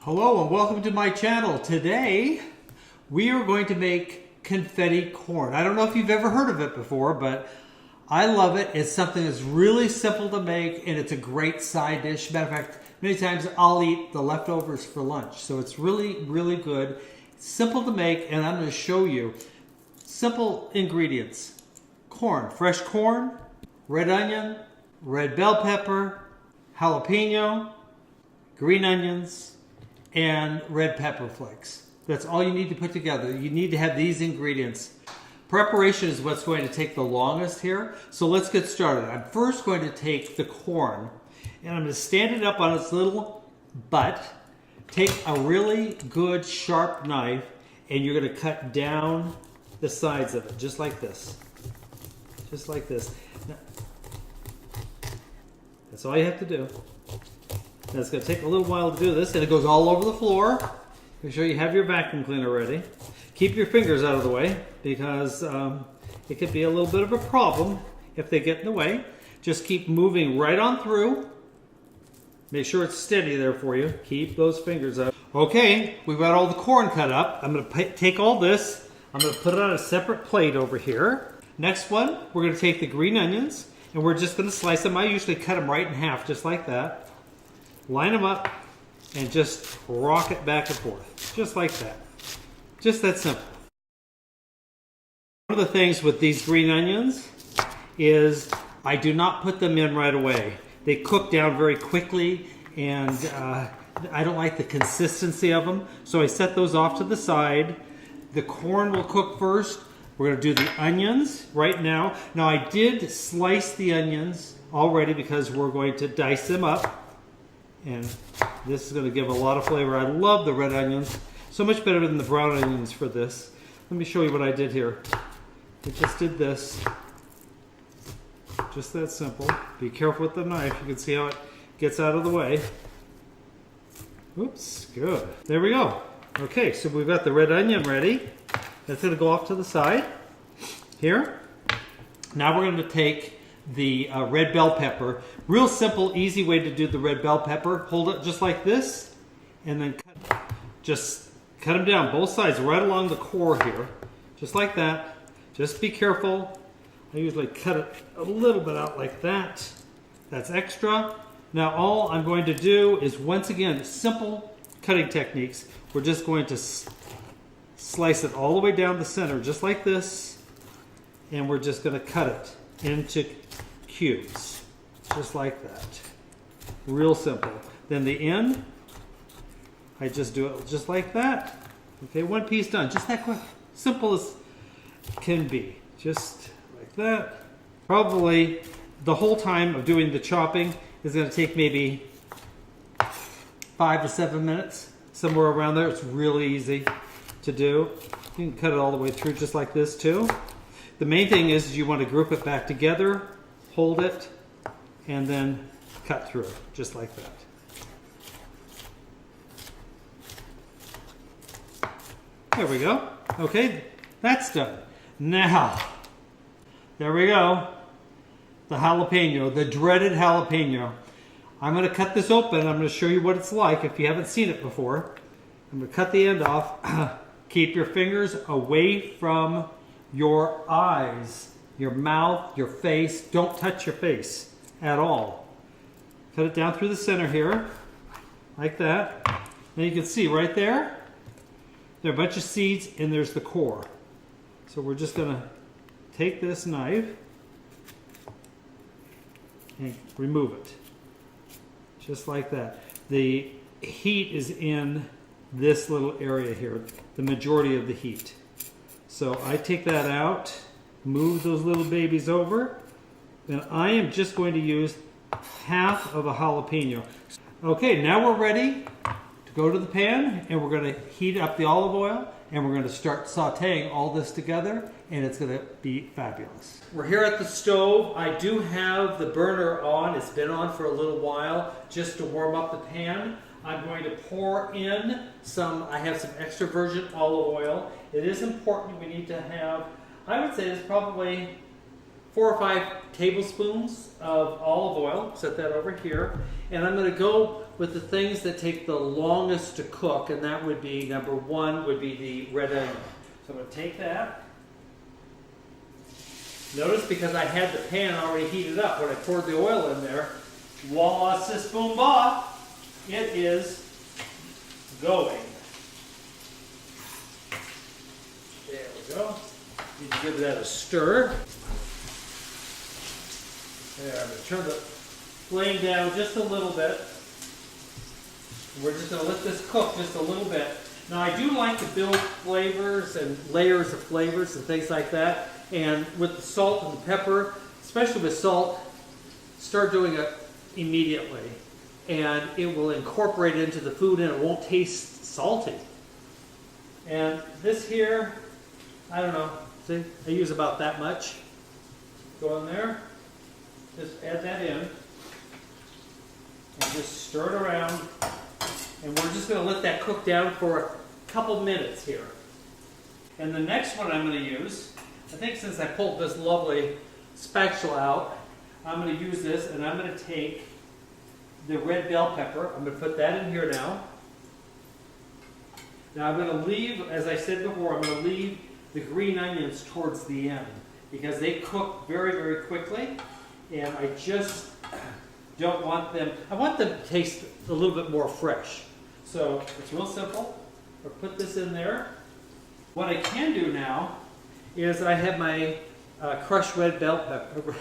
Hello and welcome to my channel. Today we are going to make confetti corn. I don't know if you've ever heard of it before, but I love it. It's something that's really simple to make and it's a great side dish. Matter of fact, many times I'll eat the leftovers for lunch. So it's really, really good. It's simple to make, and I'm going to show you simple ingredients. Corn, fresh corn, red onion, red bell pepper, jalapeno, green onions, and red pepper flakes. That's all you need to put together. You need to have these ingredients. Preparation is what's going to take the longest here. So let's get started. I'm first going to take the corn and I'm going to stand it up on its little butt. Take a really good sharp knife and you're going to cut down the sides of it, just like this. Just like this. Now, that's all you have to do. Now it's going to take a little while to do this, and it goes all over the floor. Make sure you have your vacuum cleaner ready. Keep your fingers out of the way because it could be a little bit of a problem if they get in the way. Just keep moving right on through. Make sure it's steady there for you. Keep those fingers out. Okay, we've got all the corn cut up. I'm going to take all this. I'm going to put it on a separate plate over here. Next one, we're going to take the green onions, and we're just going to slice them. I usually cut them right in half, just like that. Line them up and just rock it back and forth, just like that. Just that simple. One of the things with these green onions is I do not put them in right away. They cook down very quickly, and I don't like the consistency of them, so I set those off to the side. The corn will cook first. We're going to do the onions right now. Now I did slice the onions already because we're going to dice them up. And this is going to give a lot of flavor. I love the red onions. So much better than the brown onions for this. Let me show you what I did here. I just did this. Just that simple. Be careful with the knife. You can see how it gets out of the way. Oops, good. There we go. Okay, so we've got the red onion ready. That's going to go off to the side here. Now we're going to take the red bell pepper. Real simple, easy way to do the red bell pepper. Hold it just like this, and then just cut them down both sides right along the core here, just like that. Just be careful. I usually cut it a little bit out like that. That's extra. Now all I'm going to do is, once again, simple cutting techniques. We're just going to slice it all the way down the center, just like this, and we're just going to cut it into cubes, just like that. Real simple. Then the end, I just do it just like that. Okay, one piece done. Just that quick. Simple as can be. Just like that. Probably the whole time of doing the chopping is going to take maybe 5 to 7 minutes, somewhere around there. It's really easy to do. You can cut it all the way through just like this too. The main thing is you want to group it back together, hold it, and then cut through it, just like that. There we go. Okay, that's done. Now, there we go. The jalapeno, the dreaded jalapeno. I'm going to cut this open. I'm going to show you what it's like if you haven't seen it before. I'm going to cut the end off. Keep your fingers away from your eyes, your mouth, your face. Don't touch your face at all. Cut it down through the center here, like that. Now you can see right there, there are a bunch of seeds and there's the core. So we're just going to take this knife and remove it. Just like that. The heat is in this little area here, the majority of the heat. So I take that out, move those little babies over, and I am just going to use half of a jalapeno. Okay, now we're ready to go to the pan, and we're going to heat up the olive oil, and we're going to start sauteing all this together, and it's going to be fabulous. We're here at the stove. I do have the burner on. It's been on for a little while just to warm up the pan. I'm going to pour in I have some extra virgin olive oil. It is important, we need to have, I would say it's probably 4 or 5 tablespoons of olive oil. Set that over here. And I'm going to go with the things that take the longest to cook, and that would be, number one, would be the red onion. So I'm going to take that. Notice because I had the pan already heated up when I poured the oil in there, voila, sis boom ba, it is going. There we go. Need to give that a stir. There, I'm going to turn the flame down just a little bit. We're just going to let this cook just a little bit. Now I do like to build flavors and layers of flavors and things like that. And with the salt and the pepper, especially with salt, start doing it immediately. And it will incorporate into the food and it won't taste salty. And this here, I don't know, see, I use about that much. Go in there, just add that in, and just stir it around. And we're just going to let that cook down for a couple minutes here. And the next one I'm going to use, I think since I pulled this lovely spatula out, I'm going to use this and I'm going to take the red bell pepper. I'm going to put that in here now. Now I'm going to leave, as I said before, I'm going to leave the green onions towards the end because they cook very, very quickly. And I just don't want them, I want them to taste a little bit more fresh. So it's real simple. I'll put this in there. What I can do now is I have my crushed red bell pepper.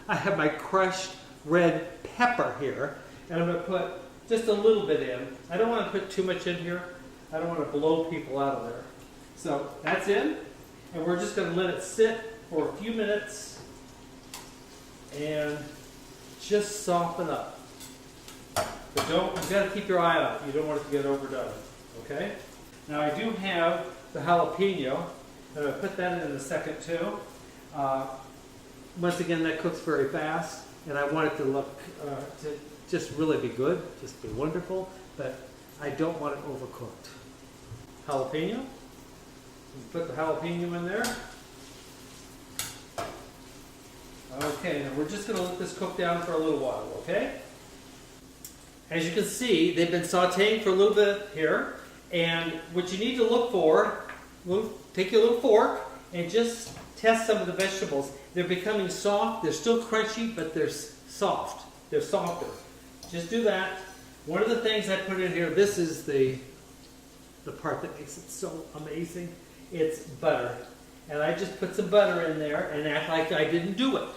I have my crushed red pepper here, and I'm going to put just a little bit in. I don't want to put too much in here. I don't want to blow people out of there. So that's in, and we're just going to let it sit for a few minutes and just soften up. But you've got to keep your eye on it. You don't want it to get overdone. Okay? Now I do have the jalapeno. I'm going to put that in a second too. Once again, that cooks very fast, and I want it to look, to just really be good, just be wonderful, but I don't want it overcooked. Jalapeno. Put the jalapeno in there. Okay, now we're just going to let this cook down for a little while, okay? As you can see, they've been sauteing for a little bit here, and what you need to look for, take your little fork and just test some of the vegetables. They're becoming soft. They're still crunchy, but they're soft. They're softer. Just do that. One of the things I put in here, this is the part that makes it so amazing. It's butter. And I just put some butter in there and act like I didn't do it.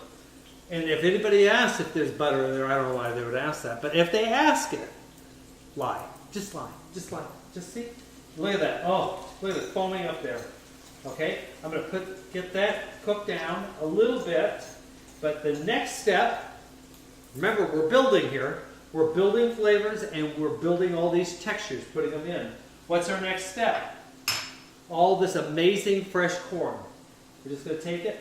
And if anybody asks if there's butter in there, I don't know why they would ask that. But if they ask it, lie. Just lie. Just lie. Just see. Look at that. Oh, look at it foaming up there. Okay, I'm going to get that cooked down a little bit. But the next step, remember we're building here. We're building flavors and we're building all these textures, putting them in. What's our next step? All this amazing fresh corn. We're just going to take it.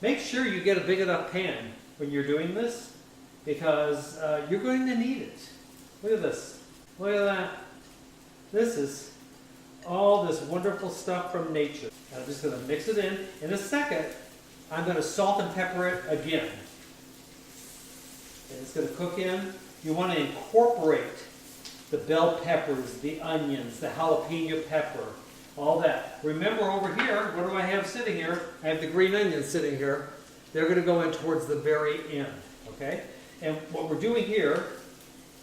Make sure you get a big enough pan when you're doing this because you're going to need it. Look at this. Look at that. This is all this wonderful stuff from nature. And I'm just going to mix it in. In a second, I'm going to salt and pepper it again. And it's going to cook in. You want to incorporate the bell peppers, the onions, the jalapeno pepper, all that. Remember over here, what do I have sitting here? I have the green onions sitting here. They're going to go in towards the very end, okay? And what we're doing here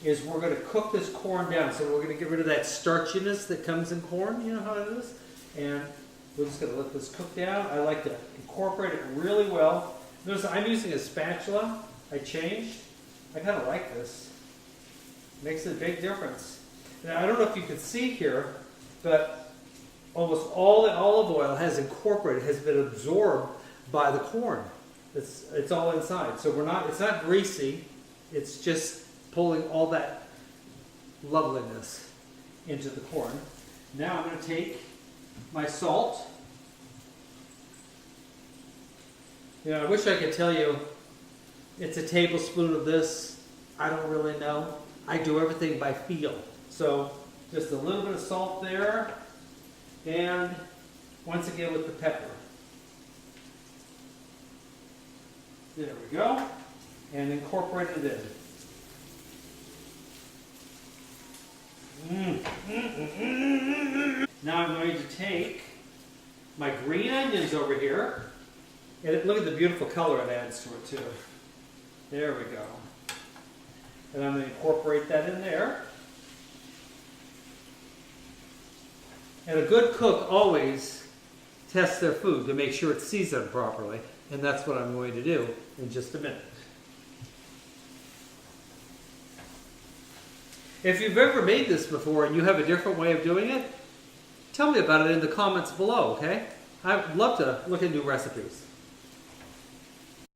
is we're going to cook this corn down. So we're going to get rid of that starchiness that comes in corn, you know how it is? And we're just going to let this cook down. I like to incorporate it really well. Notice I'm using a spatula. I changed. I kind of like this. Makes a big difference. Now, I don't know if you can see here, but almost all the olive oil has incorporated, has been absorbed by the corn. It's all inside. So it's not greasy. It's just pulling all that loveliness into the corn. Now I'm going to take my salt. You know, I wish I could tell you it's a tablespoon of this. I don't really know. I do everything by feel. So just a little bit of salt there, and once again with the pepper. There we go, and incorporate it in. Now I'm going to take my green onions over here. And look at the beautiful color it adds to it too. There we go. And I'm going to incorporate that in there. And a good cook always tests their food to make sure it's seasoned properly. And that's what I'm going to do in just a minute. If you've ever made this before and you have a different way of doing it, tell me about it in the comments below, okay? I'd love to look at new recipes.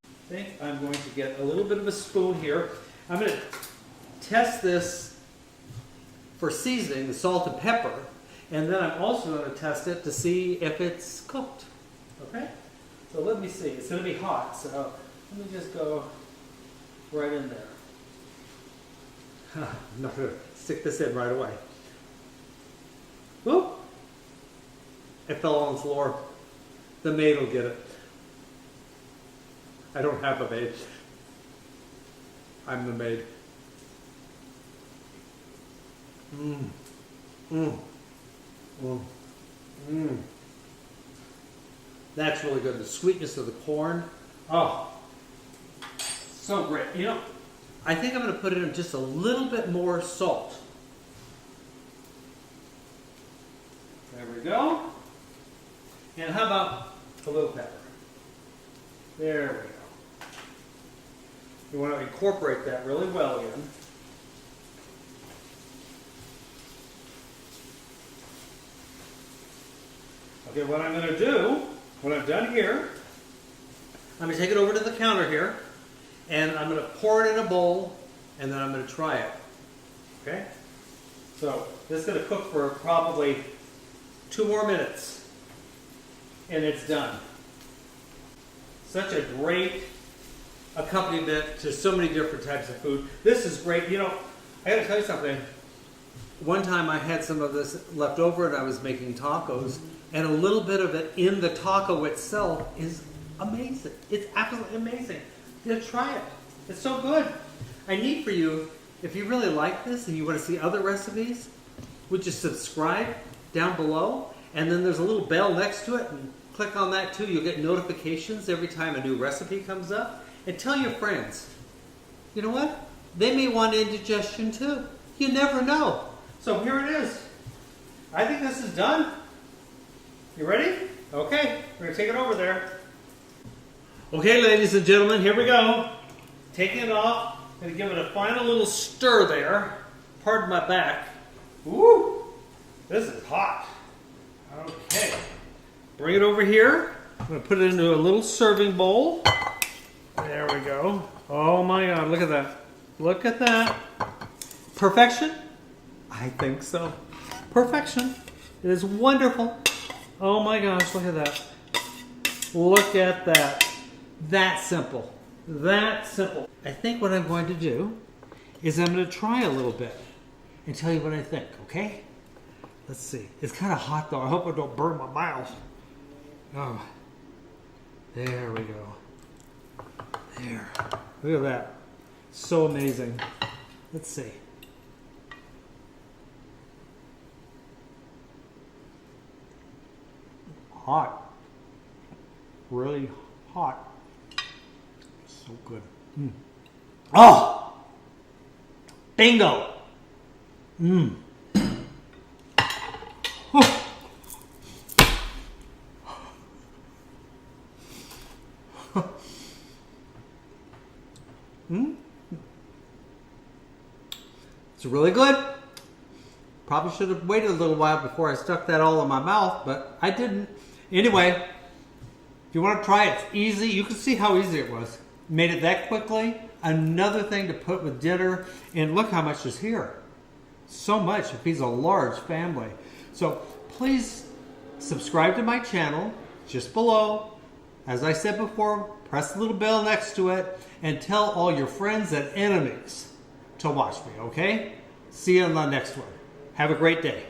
I think I'm going to get a little bit of a spoon here. I'm going to test this for seasoning, the salt and pepper, and then I'm also going to test it to see if it's cooked. Okay? So let me see. It's going to be hot, so let me just go right in there. I'm not going to stick this in right away. Whoop! It fell on the floor. The maid will get it. I don't have a maid. I'm the maid. That's really good. The sweetness of the corn. Oh, so great. You know, I think I'm going to put in just a little bit more salt. There we go. And how about a little pepper? There we go. You want to incorporate that really well in. Okay, what I'm going to do, when I'm done here, I'm going to take it over to the counter here, and I'm going to pour it in a bowl, and then I'm going to try it. Okay? So this is going to cook for probably 2 more minutes, and it's done. Such a great accompaniment to so many different types of food. This is great. You know, I got to tell you something. One time I had some of this left over and I was making tacos, and a little bit of it in the taco itself is amazing. It's absolutely amazing. You try it. It's so good. I need for you, if you really like this and you want to see other recipes, would you subscribe down below? And then there's a little bell next to it, and click on that too. You'll get notifications every time a new recipe comes up. And tell your friends. You know what? They may want indigestion too. You never know. So here it is. I think this is done. You ready? Okay, we're going to take it over there. Okay, ladies and gentlemen, here we go. Taking it off. Going to give it a final little stir there. Pardon my back. Woo! This is hot. Okay. Bring it over here. I'm going to put it into a little serving bowl. There we go. Oh my God, look at that. Look at that. Perfection? I think so. Perfection. It is wonderful. Oh my gosh, look at that. Look at that. That simple. That simple. I think what I'm going to do is I'm going to try a little bit and tell you what I think, okay? Let's see. It's kind of hot though. I hope it don't burn my mouth. Oh. There we go. There. Look at that. So amazing. Let's see. Hot. Really hot. So good. Oh! Bingo! It's really good. Probably should have waited a little while before I stuck that all in my mouth, but I didn't. Anyway, if you want to try it, it's easy. You can see how easy it was. Made it that quickly. Another thing to put with dinner. And look how much is here. So much. It feeds a large family. So please subscribe to my channel just below. As I said before, press the little bell next to it and tell all your friends and enemies to watch me, okay? See you on the next one. Have a great day.